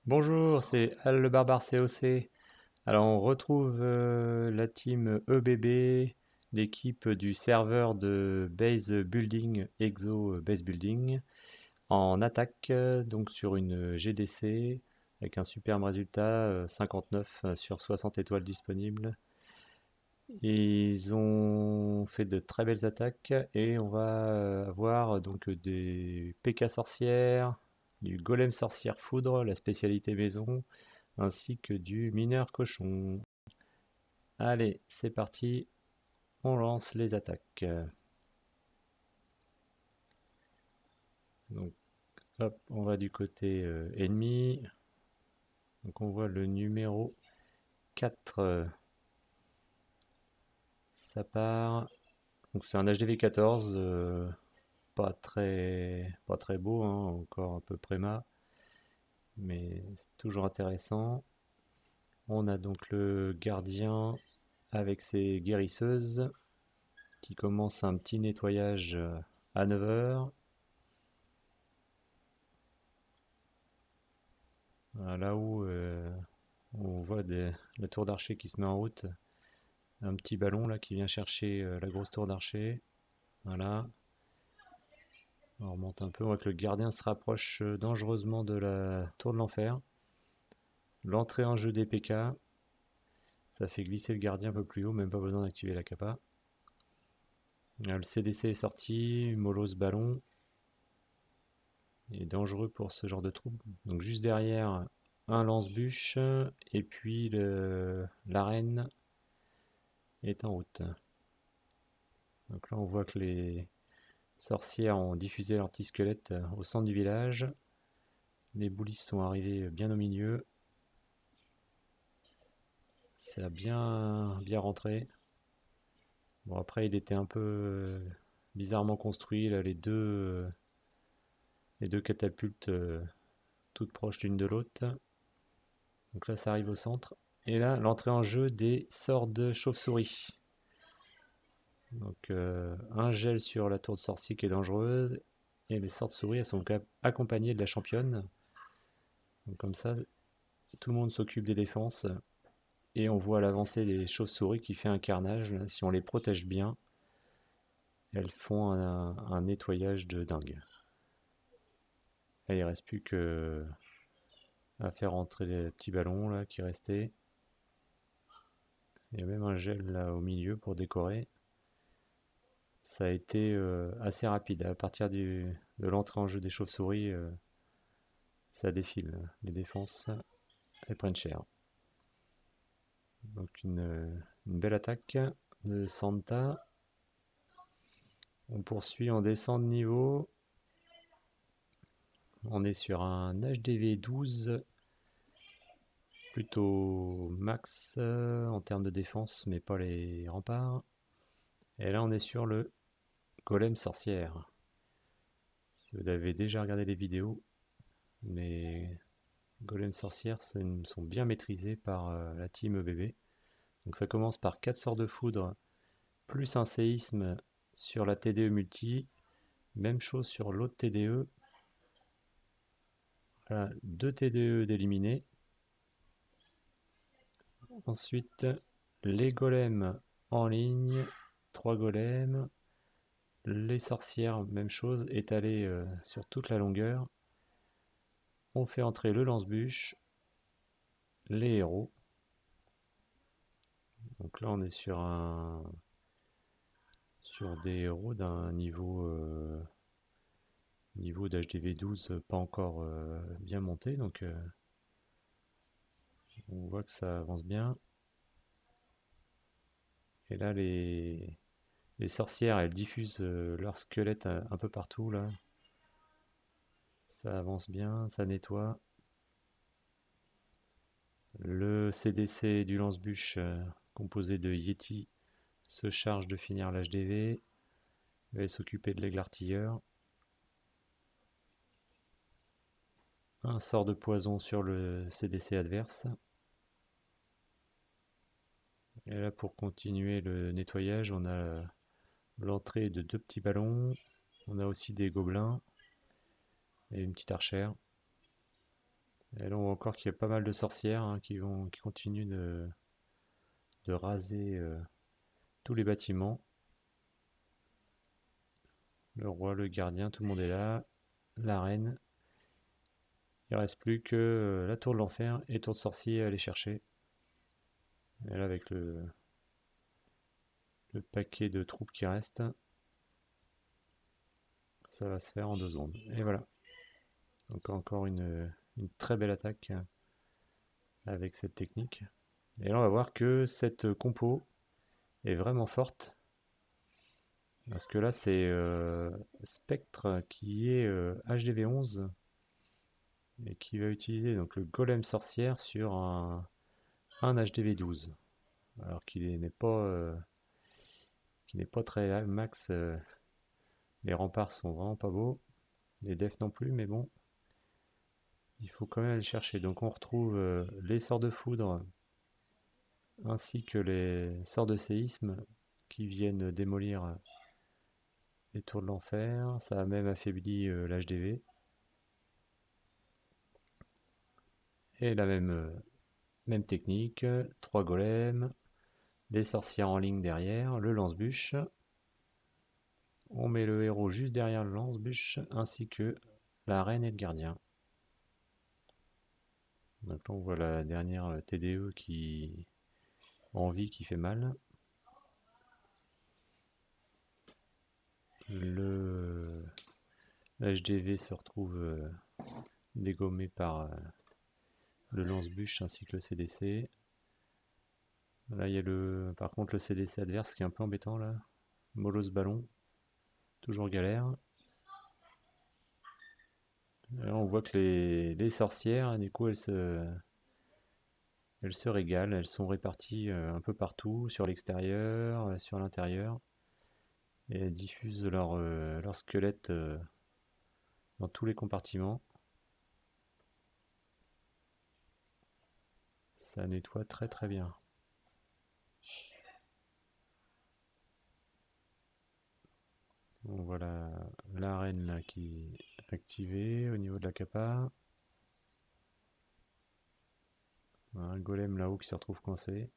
Bonjour, c'est Al le Barbare COC. Alors on retrouve la team EBB, l'équipe du serveur de Base Building, Exo Base Building, en attaque donc sur une GDC avec un superbe résultat 59 sur 60 étoiles disponibles. Ils ont fait de très belles attaques et on va avoir donc des PK sorcières, du golem sorcière foudre, la spécialité maison, ainsi que du mineur cochon. Allez, c'est parti, on lance les attaques. Donc, hop, on va du côté ennemi. Donc, on voit le numéro 4. Ça part. Donc, c'est un HDV 14. Pas très beau, hein, encore un peu préma. Mais c'est toujours intéressant. On a donc le gardien avec ses guérisseuses qui commence un petit nettoyage à 9 heures. Là où on voit la tour d'archer qui se met en route, un petit ballon là qui vient chercher la grosse tour d'archer. Voilà, on remonte un peu, on voit que le gardien se rapproche dangereusement de la tour de l'enfer. L'entrée en jeu des PK, ça fait glisser le gardien un peu plus haut, même pas besoin d'activer la capa. Le CDC est sorti, mollo ballon. Il est dangereux pour ce genre de troupe. Donc juste derrière, un lance-bûche, et puis l'arène est en route. Donc là on voit que les sorcières ont diffusé leurs petits squelettes au centre du village. Les boulistes sont arrivés bien au milieu. Ça a bien rentré. Bon, après, il était un peu bizarrement construit, là, les deux catapultes toutes proches l'une de l'autre. Donc là, ça arrive au centre. Et là, l'entrée en jeu des sorts de chauve-souris. Donc un gel sur la tour de sorcier qui est dangereuse. Et les sorts de souris, elles sont accompagnées de la championne. Donc comme ça, tout le monde s'occupe des défenses. Et on voit l'avancée des chauves-souris qui fait un carnage. Là, si on les protège bien, elles font un nettoyage de dingue. Là, il ne reste plus que à faire entrer les petits ballons là, qui restaient. Il y a même un gel là au milieu pour décorer. Ça a été assez rapide. À partir de l'entrée en jeu des chauves-souris, ça défile. Les défenses, elles prennent cher. Donc une belle attaque de Santa. On poursuit, on descend de niveau. On est sur un HDV 12 plutôt max en termes de défense, mais pas les remparts. Et là, on est sur le golem sorcière. Si vous avez déjà regardé les vidéos, les golems sorcières sont bien maîtrisés par la team EBB. Donc ça commence par 4 sorts de foudre, plus un séisme sur la TDE multi. Même chose sur l'autre TDE. Voilà, 2 TDE d'éliminés. Ensuite, les golems en ligne, 3 golems. Les sorcières, même chose, étalées sur toute la longueur. On fait entrer le lance-bûche, les héros. Donc là, on est sur des héros d'un niveau d'HDV 12 pas encore bien monté. Donc on voit que ça avance bien. Et là, les sorcières, elles diffusent leur squelette un peu partout là. Ça avance bien, ça nettoie. Le CDC du lance-bûche composé de Yeti se charge de finir l'HDV. Il va s'occuper de l'aigle artilleur. Un sort de poison sur le CDC adverse. Et là, pour continuer le nettoyage, on a l'entrée de 2 petits ballons. On a aussi des gobelins et une petite archère. Et là on voit encore qu'il y a pas mal de sorcières hein, qui continuent de raser tous les bâtiments. Le roi, le gardien, tout le monde est là. La reine. Il ne reste plus que la tour de l'enfer et tour de sorcier à aller chercher. Et là avec le paquet de troupes qui reste, ça va se faire en 2 secondes. Et voilà. Donc encore une très belle attaque avec cette technique. Et là on va voir que cette compo est vraiment forte. Parce que là c'est Spectre qui est HDV11 et qui va utiliser donc le golem sorcière sur un HDV12. Alors qu'il n'est pas très max. Les remparts sont vraiment pas beaux. Les defs non plus, mais bon. Il faut quand même aller chercher. Donc on retrouve les sorts de foudre ainsi que les sorts de séisme qui viennent démolir les tours de l'enfer. Ça a même affaibli l'HDV. Et la même technique. 3 golems. Les sorcières en ligne derrière. Le lance-bûche. On met le héros juste derrière le lance-bûche ainsi que la reine et le gardien. Donc là on voit la dernière TDE qui en vie qui fait mal. Le HDV se retrouve dégommé par le lance-bûche ainsi que le CDC. Là il y a par contre le CDC adverse qui est un peu embêtant là. Molos ballon, toujours galère. Là on voit que les sorcières, du coup elles se régalent, elles sont réparties un peu partout, sur l'extérieur, sur l'intérieur. Et elles diffusent leur squelette dans tous les compartiments. Ça nettoie très très bien. Bon, voilà l'arène là qui est activée au niveau de la capa. Un golem là-haut qui se retrouve coincé.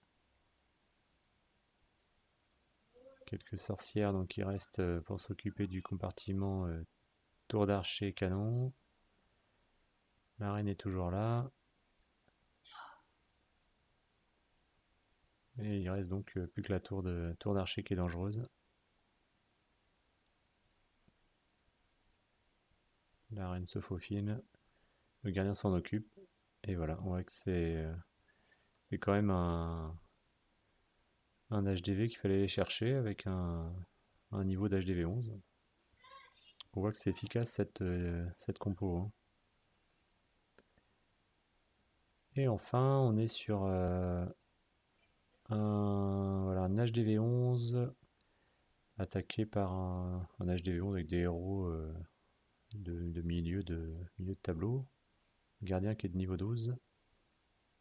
Quelques sorcières donc qui restent pour s'occuper du compartiment tour d'archer canon. L'arène est toujours là. Et il reste donc plus que la tour d'archer qui est dangereuse. L'arène se faufile. Le gardien s'en occupe. Et voilà, on voit que c'est quand même un HDV qu'il fallait aller chercher avec un niveau d'HDV 11. On voit que c'est efficace cette compo. Hein. Et enfin, on est sur un HDV 11 attaqué par un HDV 11 avec des héros de milieu de tableau. Gardien qui est de niveau 12.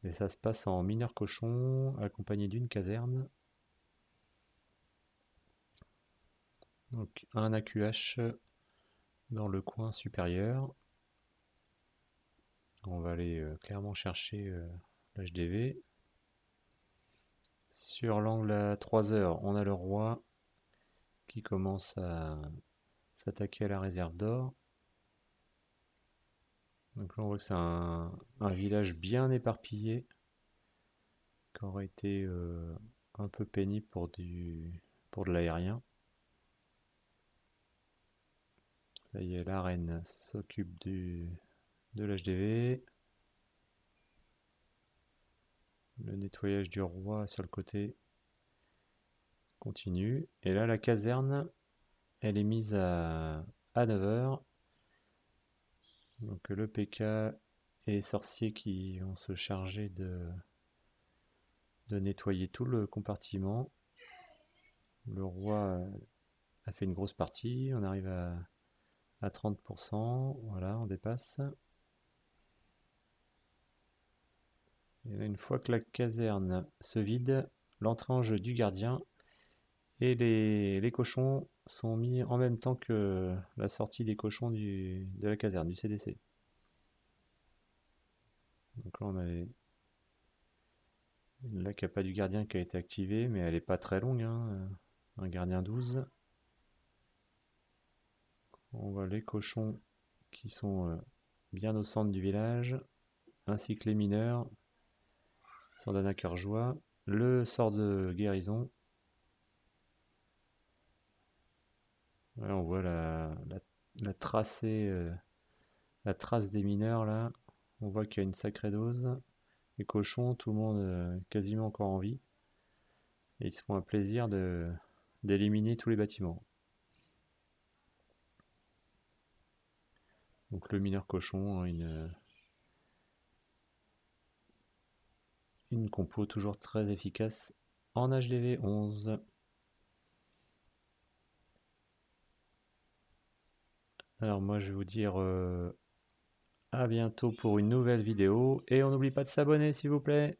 Et ça se passe en mineur cochon accompagné d'une caserne. Donc un AQH dans le coin supérieur. On va aller clairement chercher l'HDV. Sur l'angle à 3 heures, on a le roi qui commence à s'attaquer à la réserve d'or. Donc là on voit que c'est un village bien éparpillé qui aurait été un peu pénible pour de l'aérien. Ça y est, la reine s'occupe de l'HDV. Le nettoyage du roi sur le côté continue. Et là la caserne, elle est mise à 9h. Donc le PK et les sorciers qui vont se charger de nettoyer tout le compartiment. Le roi a fait une grosse partie, on arrive à 30%, voilà, on dépasse. Et là, une fois que la caserne se vide, l'entrée en jeu du gardien et les cochons sont mis en même temps que la sortie des cochons de la caserne, du CDC. Donc là on a la capa du gardien qui a été activée, mais elle n'est pas très longue, hein. Un gardien 12. On voit les cochons qui sont bien au centre du village, ainsi que les mineurs. Ça donne un cœur joie. Le sort de guérison. Là, on voit la tracée, la trace des mineurs là. On voit qu'il y a une sacrée dose. Les cochons, tout le monde quasiment encore en vie. Et ils se font un plaisir d'éliminer tous les bâtiments. Donc le mineur cochon, hein, une compo toujours très efficace en HDV 11. Alors moi je vais vous dire à bientôt pour une nouvelle vidéo et on n'oublie pas de s'abonner s'il vous plaît.